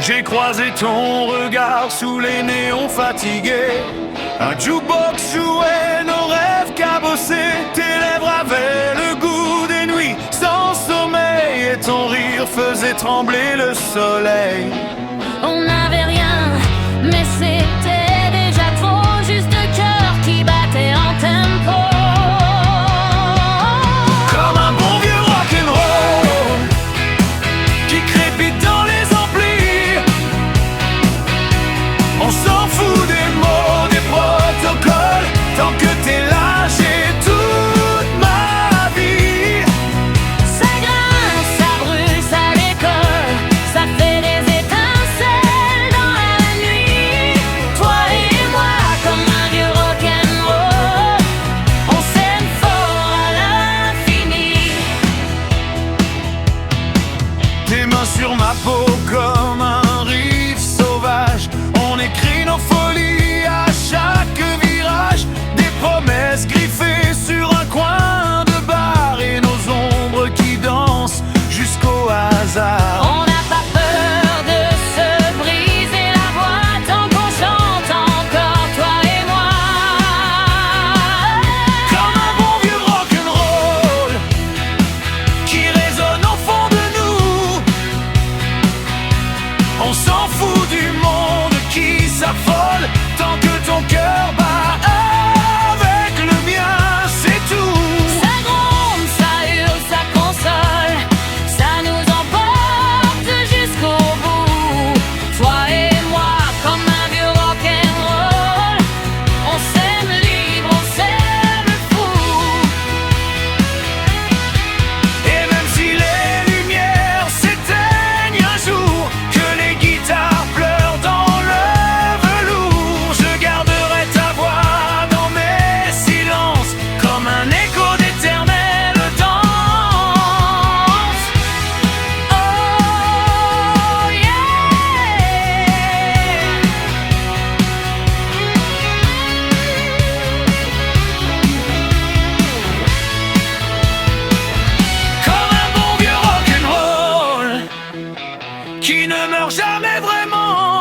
J'ai croisé ton regard sous les néons fatigués. Un jukebox jouait nos rêves cabossés. Tes lèvres avaient le goût des nuits sans sommeil, et ton rire faisait trembler le soleil. On n'avait rien, mais c'était déjà trop. Juste deux cœurs qui battaient en tempo. Comme un bon vieux rock'n'roll qui crépite dans les amplis. On s'en fout des mots, des protocoles. Tant que t'es là, j'ai toute ma vie. Ça grince, ça brûle, ça décolle. Ça fait des étincelles dans la nuit. Toi et moi, comme un vieux rock'n'roll. On s'aime fort à l'infini. Tes mains sur ma peau comme un riff sauvage. On écrit nos folies à chaque virage. Des promesses griffées sur un coin de bar, et nos ombres qui dansent jusqu'au hasard. On n'a pas peur de se briser la voix tant qu'on chante encore, toi et moi. Comme un bon vieux rock'n'roll qui résonne au fond de nous. On s'en fout du monde qui s'affole tant que ton cœur bat avec le mien, c'est tout. Ça gronde, ça hurle, ça console. Ça nous emporte jusqu'au bout. Toi et moi, comme un vieux rock'n'roll. On s'aime libre, on s'aime fou. Et même si les lumières s'éteignent un jour, que les guitares pleurent dans le velours, je garderai ta voix dans mes silences comme un écho d'éternelle danse. Oh yeah. Comme un bon vieux rock'n'roll qui ne meurt jamais vraiment.